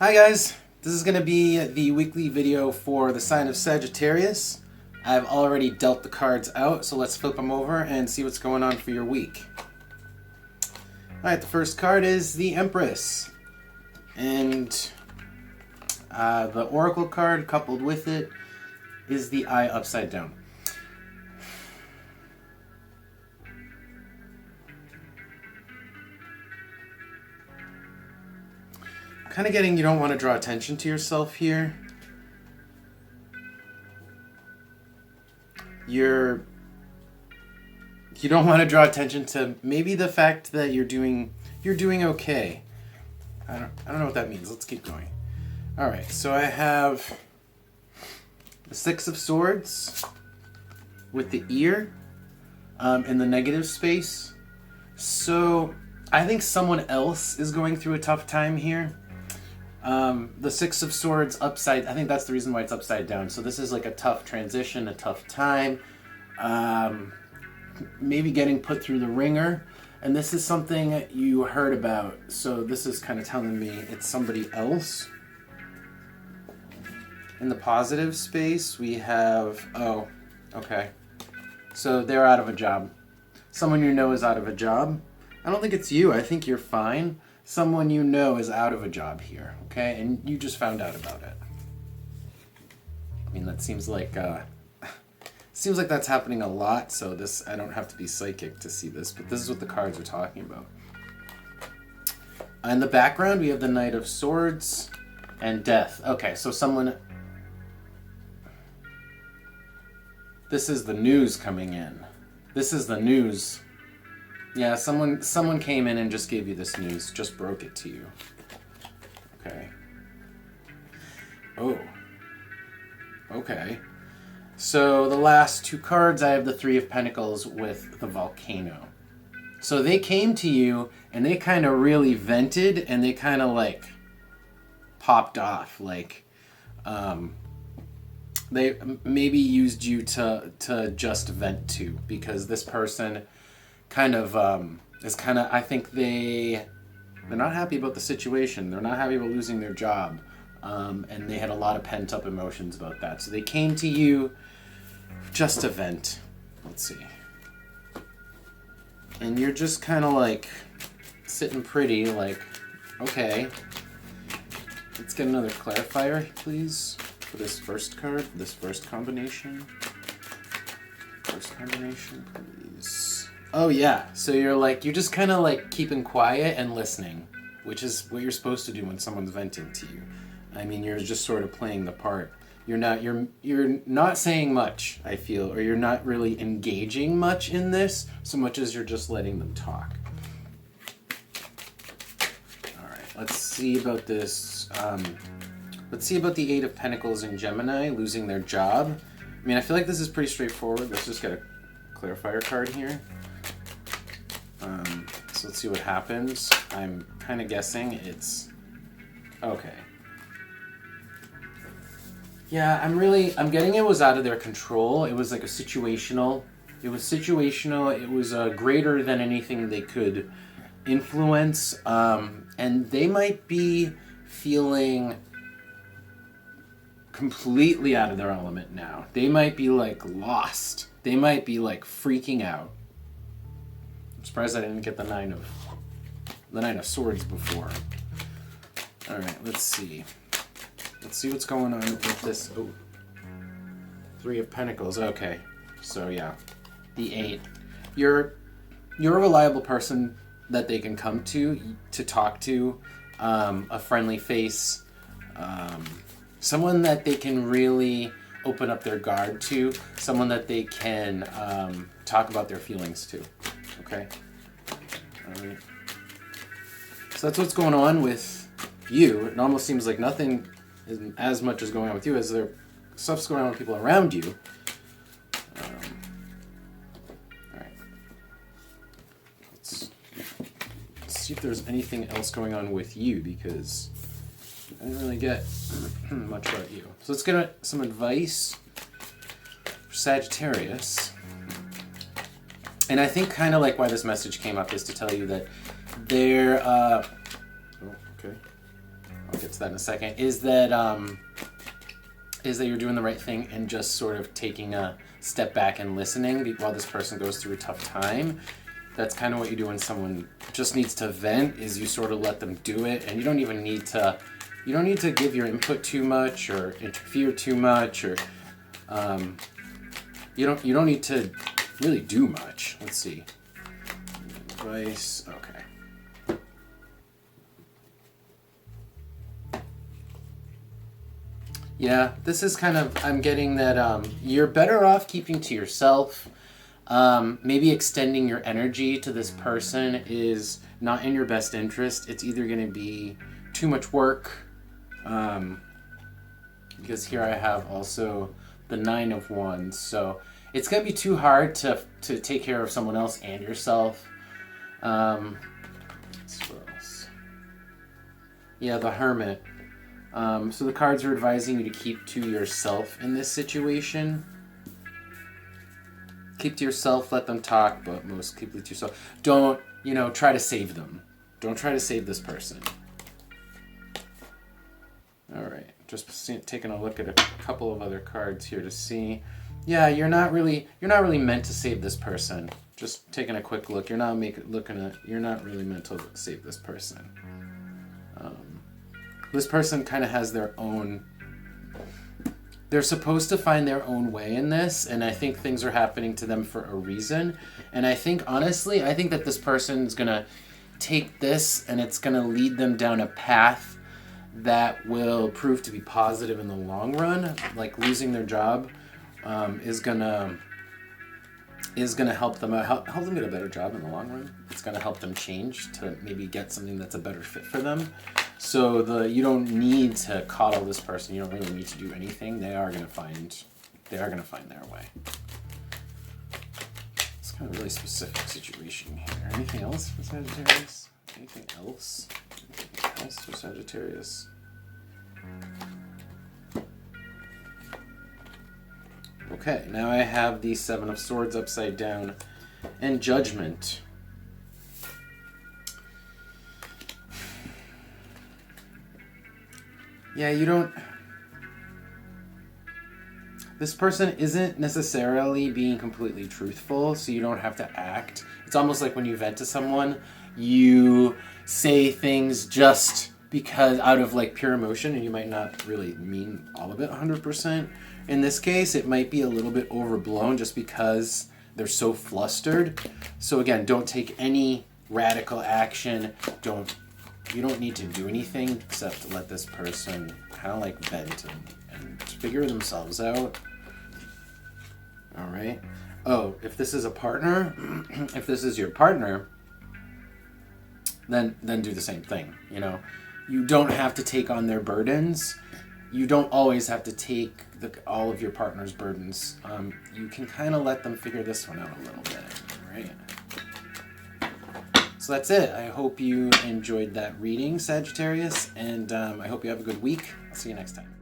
Hi guys, this is going to be the weekly video for the sign of Sagittarius. I've already dealt the cards out, so let's flip them over and see what's going on for your week. Alright, the first card is the Empress. And the Oracle card coupled with it is the Eye upside down. Kind of getting you don't want to draw attention to yourself here. You don't want to draw attention to maybe the fact that you're doing okay. I don't know what that means. Let's keep going. All right, so I have the Six of Swords with the ear in the negative space. So I think someone else is going through a tough time here. The Six of Swords upside, I think that's the reason why it's upside down. So this is like a tough transition, a tough time. Maybe getting put through the ringer. And this is something you heard about. So this is kind of telling me it's somebody else. In the positive space, we have, oh, okay. So they're out of a job. Someone you know is out of a job. I don't think it's you. I think you're fine. Someone you know is out of a job here, okay? And you just found out about it. I mean, that seems like that's happening a lot, so this, I don't have to be psychic to see this, but this is what the cards are talking about. In the background, we have the Knight of Swords and Death. Okay, so someone... This is the news coming in. This is the news. Yeah, someone came in and just gave you this news, just broke it to you. Okay. Oh. Okay. So the last two cards, I have the Three of Pentacles with the Volcano. So they came to you and they kind of really vented and they kind of like popped off. Like they maybe used you to just vent to, because this person kind of I think they're not happy about the situation. They're not happy about losing their job. And they had a lot of pent-up emotions about that. So they came to you just to vent. Let's see. And you're just kind of like sitting pretty, like, okay. Let's get another clarifier, please, for this first card, for this first combination. First combination, please. Oh yeah, so you're just kind of like keeping quiet and listening, which is what you're supposed to do when someone's venting to you. I mean, you're just sort of playing the part. You're not saying much, I feel, or you're not really engaging much in this, so much as you're just letting them talk. All right, let's see about this. Let's see about the Eight of Pentacles in Gemini, losing their job. I mean, I feel like this is pretty straightforward. Let's just get a clarifier card here. So let's see what happens. I'm kind of guessing it's... Okay. Yeah, I'm getting it was out of their control. It was like a situational. It was situational. It was greater than anything they could influence. And they might be feeling completely out of their element now. They might be like lost. They might be like freaking out. I'm surprised I didn't get the Nine of Swords before. All right, let's see. Let's see what's going on with this. Oh, Three of Pentacles. Okay, so yeah, the Eight. You're a reliable person that they can come to talk to, a friendly face, someone that they can really open up their guard to, someone that they can talk about their feelings to. Okay. All right. So that's what's going on with you. It almost seems like nothing as much as going on with you as there stuff's going on with people around you. All right. Let's see if there's anything else going on with you, because I didn't really get much about you. So let's get some advice for Sagittarius. And I think kind of like why this message came up is to tell you that they're... oh, okay. I'll get to that in a second, is that you're doing the right thing and just sort of taking a step back and listening while this person goes through a tough time. That's kind of what you do when someone just needs to vent, is you sort of let them do it, and you don't need to give your input too much or interfere too much, or you don't need to really do much. Let's see. Advice. Okay. Yeah, this is kind of, I'm getting that you're better off keeping to yourself. Maybe extending your energy to this person is not in your best interest. It's either going to be too much work, because here I have also the 9 of Wands. So it's going to be too hard to take care of someone else and yourself. Let's see what else. Yeah, the Hermit. So the cards are advising you to keep to yourself in this situation. Keep to yourself, let them talk, but most keep to yourself. Don't, try to save them. Don't try to save this person. All right, just taking a look at a couple of other cards here to see. Yeah, you're not really meant to save this person. Just taking a quick look. You're not really meant to save this person. This person kind of has their own. They're supposed to find their own way in this, and I think things are happening to them for a reason. And I think, honestly, that this person is going to take this and it's going to lead them down a path that will prove to be positive in the long run. Like losing their job is going to help them out, help them get a better job in the long run. It's going to help them change to maybe get something that's a better fit for them. So you don't need to coddle this person. You don't really need to do anything. They are going to find their way. It's kind of a really specific situation here. Anything else for Sagittarius? Anything else for Sagittarius? Okay, now I have the 7 of Swords upside down and Judgment. Yeah, this person isn't necessarily being completely truthful, so you don't have to act. It's almost like when you vent to someone, you say things just because out of like pure emotion, and you might not really mean all of it 100%. In this case, it might be a little bit overblown just because they're so flustered. So again, don't take any radical action. You don't need to do anything except to let this person kind of like vent and figure themselves out. All right. Oh, if this is a partner, if this is your partner, then do the same thing. You don't have to take on their burdens. You don't always have to take all of your partner's burdens. You can kind of let them figure this one out a little bit. All right. So that's it. I hope you enjoyed that reading, Sagittarius, and I hope you have a good week. I'll see you next time.